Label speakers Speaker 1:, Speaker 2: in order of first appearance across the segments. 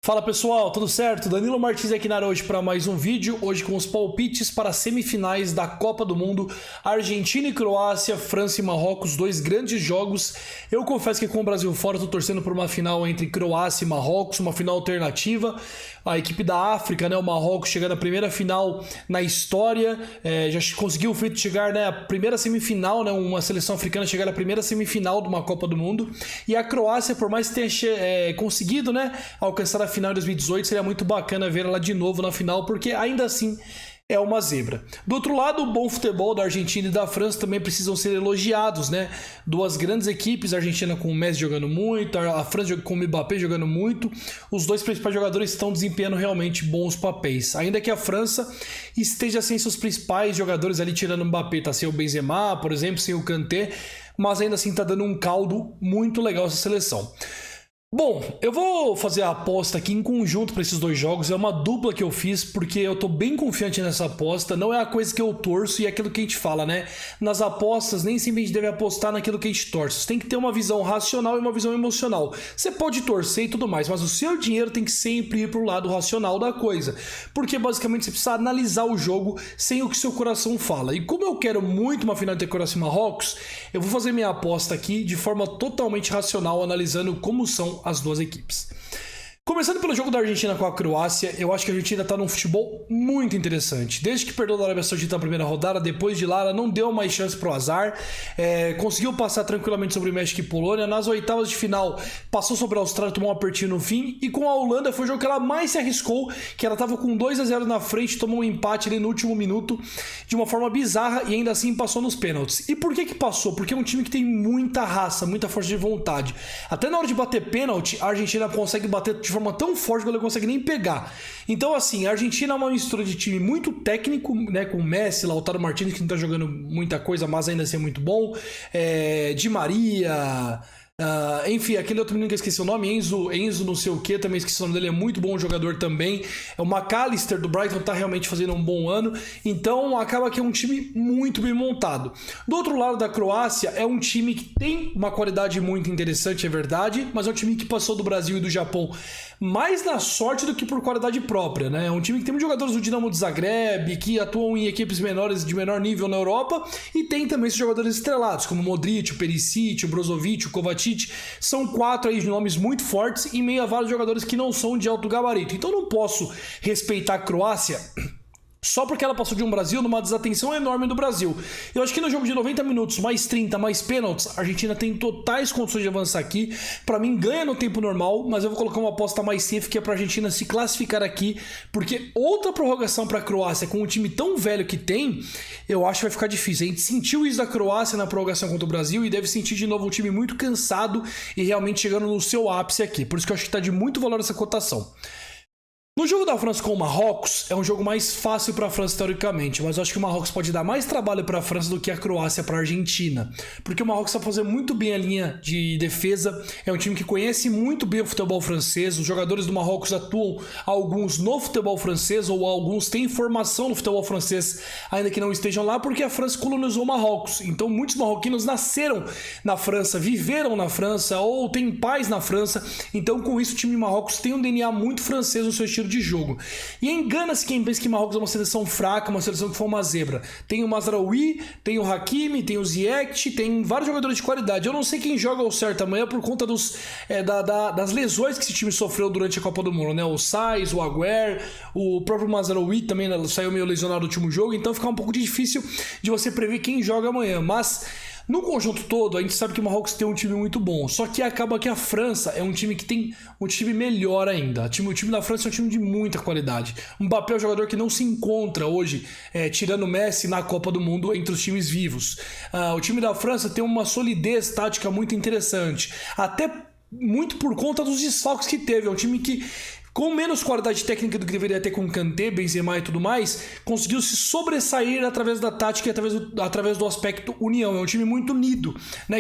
Speaker 1: Fala pessoal, tudo certo? Danilo Martins aqui na área hoje para mais um vídeo, hoje com os palpites para as semifinais da Copa do Mundo, Argentina e Croácia, França e Marrocos, dois grandes jogos. Eu confesso que com o Brasil fora estou torcendo por uma final entre Croácia e Marrocos, uma final alternativa. A equipe da África, o Marrocos, chegando à primeira final na história, já conseguiu o feito de chegar à primeira semifinal, uma seleção africana chegar à primeira semifinal de uma Copa do Mundo. E a Croácia, por mais que tenha conseguido alcançar a final em 2018, seria muito bacana ver ela de novo na final, porque ainda assim é uma zebra. Do outro lado, o bom futebol da Argentina e da França também precisam ser elogiados, Duas grandes equipes, a Argentina com o Messi jogando muito, a França com o Mbappé jogando muito. Os dois principais jogadores estão desempenhando realmente bons papéis. Ainda que a França esteja sem seus principais jogadores ali, tirando o Mbappé, tá sem o Benzema, por exemplo, sem o Kanté, mas ainda assim tá dando um caldo muito legal essa seleção. Bom, eu vou fazer a aposta aqui em conjunto para esses dois jogos, é uma dupla que eu fiz porque eu tô bem confiante nessa aposta, não é a coisa que eu torço e é aquilo que a gente fala, Nas apostas nem sempre a gente deve apostar naquilo que a gente torce, você tem que ter uma visão racional e uma visão emocional. Você pode torcer e tudo mais, mas o seu dinheiro tem que sempre ir pro lado racional da coisa, porque basicamente você precisa analisar o jogo sem o que seu coração fala. E como eu quero muito uma final entre Croácia e Marrocos, eu vou fazer minha aposta aqui de forma totalmente racional, analisando como são as duas equipes. Começando pelo jogo da Argentina com a Croácia, eu acho que a Argentina está num futebol muito interessante. Desde que perdeu da Arábia Saudita na primeira rodada, depois de lá ela não deu mais chance pro azar, conseguiu passar tranquilamente sobre México e Polônia. Nas oitavas de final, passou sobre a Austrália, tomou um apertinho no fim, e com a Holanda foi o jogo que ela mais se arriscou, que ela estava com 2-0 na frente, tomou um empate ali no último minuto, de uma forma bizarra, e ainda assim passou nos pênaltis. E por que passou? Porque é um time que tem muita raça, muita força de vontade. Até na hora de bater pênalti, a Argentina consegue bater de forma tão forte que ele não consegue nem pegar. Então, assim, a Argentina é uma mistura de time muito técnico, com Messi, Lautaro Martínez, que não tá jogando muita coisa, mas ainda assim é muito bom, Di Maria, enfim, aquele outro menino que eu esqueci o nome, Enzo não sei o que, também esqueci o nome dele, é muito bom jogador também. O McAllister do Brighton tá realmente fazendo um bom ano, então acaba que é um time muito bem montado. Do outro lado da Croácia, é um time que tem uma qualidade muito interessante, é verdade, mas é um time que passou do Brasil e do Japão mais na sorte do que por qualidade própria, É um time que tem muitos jogadores do Dinamo de Zagreb, que atuam em equipes menores, de menor nível na Europa, e tem também esses jogadores estrelados, como o Modric, o Perisic, o Brozovic, o Kovacic. São 4 aí nomes muito fortes e meio a vários jogadores que não são de alto gabarito. Então não posso respeitar a Croácia só porque ela passou de um Brasil numa desatenção enorme do Brasil. Eu acho que no jogo de 90 minutos, mais 30, mais pênaltis, a Argentina tem totais condições de avançar aqui. Pra mim, ganha no tempo normal, mas eu vou colocar uma aposta mais safe, que é pra Argentina se classificar aqui, porque outra prorrogação pra Croácia, com um time tão velho que tem, eu acho que vai ficar difícil. A gente sentiu isso da Croácia na prorrogação contra o Brasil e deve sentir de novo um time muito cansado e realmente chegando no seu ápice aqui. Por isso que eu acho que tá de muito valor essa cotação. No jogo da França com o Marrocos, é um jogo mais fácil para a França teoricamente, mas eu acho que o Marrocos pode dar mais trabalho para a França do que a Croácia para a Argentina, porque o Marrocos está fazendo muito bem a linha de defesa, é um time que conhece muito bem o futebol francês, os jogadores do Marrocos atuam alguns no futebol francês ou alguns têm formação no futebol francês, ainda que não estejam lá, porque a França colonizou o Marrocos, então muitos marroquinos nasceram na França, viveram na França ou têm pais na França, então com isso o time de Marrocos tem um DNA muito francês no seu estilo de jogo. E engana-se quem pensa que Marrocos é uma seleção fraca, uma seleção que foi uma zebra. Tem o Mazraoui, tem o Hakimi, tem o Ziyech, tem vários jogadores de qualidade. Eu não sei quem joga ao certo amanhã por conta das lesões que esse time sofreu durante a Copa do Mundo, O Saïs, o Agüer, o próprio Mazraoui também saiu meio lesionado no último jogo, então fica um pouco difícil de você prever quem joga amanhã, mas no conjunto todo, a gente sabe que o Marrocos tem um time muito bom, só que acaba que a França é um time que tem um time melhor ainda. O time da França é um time de muita qualidade. O Mbappé é um jogador que não se encontra hoje, tirando o Messi na Copa do Mundo, entre os times vivos. O time da França tem uma solidez tática muito interessante, até muito por conta dos desfalques que teve. É um time que, com menos qualidade técnica do que deveria ter com Kanté, Benzema e tudo mais, conseguiu se sobressair através da tática e através do aspecto união. É um time muito unido,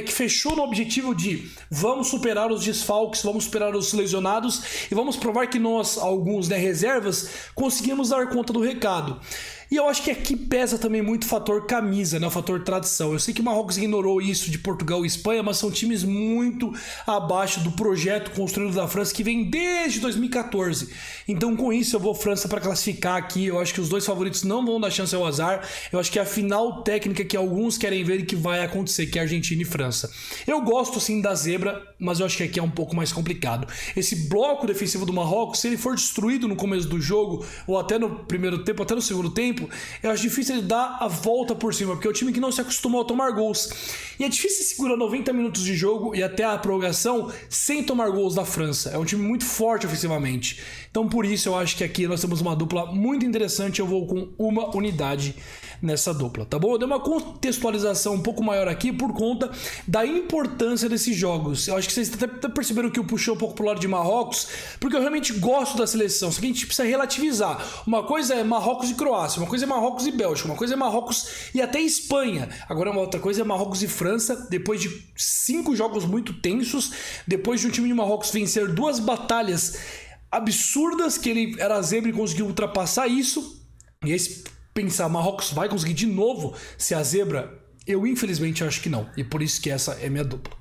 Speaker 1: que fechou no objetivo de vamos superar os desfalques, vamos superar os lesionados e vamos provar que nós, alguns reservas, conseguimos dar conta do recado. E eu acho que aqui pesa também muito o fator camisa, né? O fator tradição. Eu sei que o Marrocos ignorou isso de Portugal e Espanha, mas são times muito abaixo do projeto construído da França, que vem desde 2014. Então, com isso, eu vou França para classificar aqui. Eu acho que os dois favoritos não vão dar chance ao azar. Eu acho que é a final técnica que alguns querem ver e que vai acontecer, que é Argentina e França. Eu gosto, sim, da zebra, mas eu acho que aqui é um pouco mais complicado. Esse bloco defensivo do Marrocos, se ele for destruído no começo do jogo, ou até no primeiro tempo, até no segundo tempo, eu acho difícil ele dar a volta por cima, porque é um time que não se acostumou a tomar gols. E é difícil segurar 90 minutos de jogo e até a prorrogação sem tomar gols da França. É um time muito forte ofensivamente. Então por isso eu acho que aqui nós temos uma dupla muito interessante. Eu vou com uma unidade nessa dupla, tá bom? Eu dei uma contextualização um pouco maior aqui por conta da importância desses jogos. Eu acho que vocês até perceberam que eu puxei um pouco pro lado de Marrocos, porque eu realmente gosto da seleção, só que a gente precisa relativizar. Uma coisa é Marrocos e Croácia, uma coisa é Marrocos e Bélgica, uma coisa é Marrocos e até Espanha. Agora uma outra coisa é Marrocos e França, depois de 5 jogos muito tensos, depois de um time de Marrocos vencer 2 batalhas absurdas, que ele era zebra e conseguiu ultrapassar isso, e esse pensar, Marrocos vai conseguir de novo ser a zebra? Eu infelizmente acho que não. E por isso que essa é minha dupla.